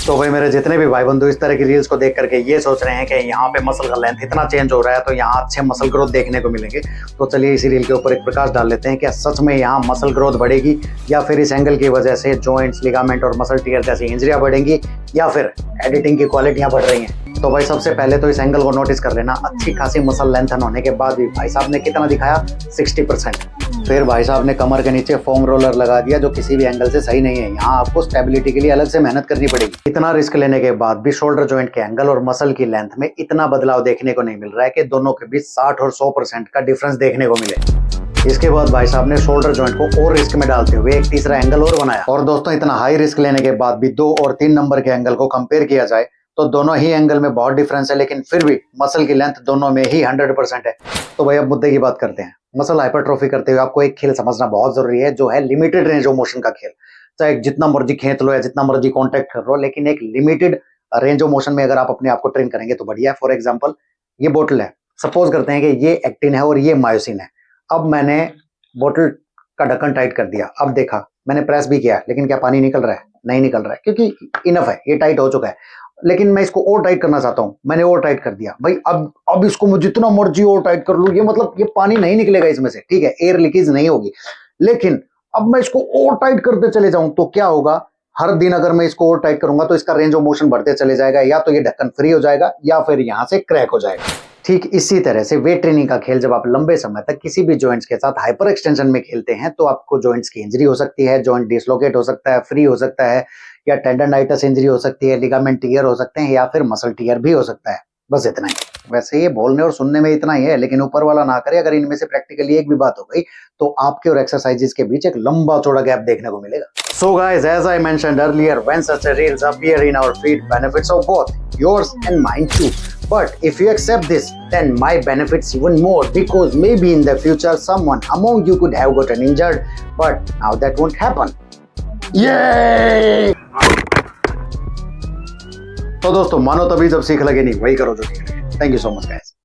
तो भाई मेरे जितने भी भाई बंधु इस तरह की रील्स को देख करके ये सोच रहे हैं कि यहाँ पे मसल का लेंथ इतना चेंज हो रहा है तो यहाँ अच्छे मसल ग्रोथ देखने को मिलेंगे, तो चलिए इसी रील के ऊपर एक प्रकाश डाल लेते हैं। क्या सच में यहाँ मसल ग्रोथ बढ़ेगी या फिर इस एंगल की वजह से जॉइंट्स, लिगामेंट और मसल टियर जैसी इंजरियां बढ़ेंगी या फिर एडिटिंग की क्वालिटियां बढ़ रही हैं। तो भाई सबसे पहले तो इस एंगल को नोटिस कर लेना। अच्छी खासी मसल लेंथन होने के बाद भी भाई साहब ने कितना दिखाया, 60%। फिर भाई साहब ने कमर के नीचे फोम रोलर लगा दिया जो किसी भी एंगल से सही नहीं है। यहाँ आपको स्टेबिलिटी के लिए अलग से मेहनत करनी पड़ेगी। इतना रिस्क लेने के बाद भी शोल्डर जॉइंट के एंगल और मसल की लेंथ में इतना बदलाव देखने को नहीं मिल रहा है कि दोनों के बीच 60 और 100% का डिफरेंस देखने को मिले। इसके बाद भाई साहब ने शोल्डर जॉइंट को और रिस्क में डालते हुए एक तीसरा एंगल और बनाया। और दोस्तों इतना हाई रिस्क लेने के बाद भी 2 और 3 नंबर के एंगल को कंपेयर किया जाए तो दोनों ही एंगल में बहुत डिफरेंस है, लेकिन फिर भी मसल की लेंथ दोनों में ही 100% है। तो भाई अब मुद्दे की बात करते हैं। मसल हाइपरट्रोफी करते हुए आपको एक खेल समझना बहुत जरूरी है, जो है लिमिटेड रेंज ऑफ मोशन का खेल। चाहे जितना मर्जी खींच लो या जितना मर्जी कॉन्टेक्ट कर लो, लेकिन एक लिमिटेड रेंज ऑफ मोशन में अगर आप अपने आप को ट्रेन करेंगे तो बढ़िया है। फॉर एग्जाम्पल ये बोतल है, सपोज करते हैं कि ये एक्टिन है और ये मायोसिन है। अब मैंने बोतल का ढक्कन टाइट कर दिया, अब देखा मैंने प्रेस भी किया, लेकिन क्या पानी निकल रहा है? नहीं निकल रहा है, क्योंकि इनफ है, ये टाइट हो चुका है। लेकिन मैं इसको और टाइट करना चाहता हूं, मैंने और टाइट कर दिया। भाई अब इसको मैं जितना मर्जी और टाइट कर लूं, ये मतलब ये पानी नहीं निकलेगा इसमें से, ठीक है, एयर लीकेज नहीं होगी। लेकिन अब मैं इसको और टाइट करते चले जाऊं तो क्या होगा? हर दिन अगर मैं इसको और टाइट करूंगा तो इसका रेंज ऑफ मोशन बढ़ते चले जाएगा, या तो ये ढक्कन फ्री हो जाएगा या फिर यहां से क्रैक हो जाएगा। ठीक इसी तरह से वेट ट्रेनिंग का खेल जब आप लंबे समय तक किसी भी जॉइंट्स के साथ हाइपर एक्सटेंशन में खेलते हैं तो आपको जॉइंट्स की इंजरी हो सकती है, जॉइंट डिसलोकेट हो सकता है, फ्री हो सकता है, या टेंडनाइटिस इंजरी हो सकती है, लिगामेंट टियर हो सकते हैं, या फिर मसल टियर भी हो सकता है। बस इतना ही। वैसे ये बोलने और सुनने में इतना ही है, लेकिन ऊपर वाला ना करे अगर इनमें से प्रैक्टिकली एक भी बात हो गई तो आपके और एक्सरसाइजेस के बीच एक लंबा चौड़ा गैप देखने को मिलेगा। So guys, as I mentioned earlier, when such a reels appear in our feed, benefits of both yours and mine too. But if you accept this, then my benefits even more, because maybe in the future someone among you could have gotten injured, but now that won't happen. Yay! तो दोस्तों मानो तभी जब सीख लगे, नहीं वही करो जो ठीक लगे। Thank you so much guys.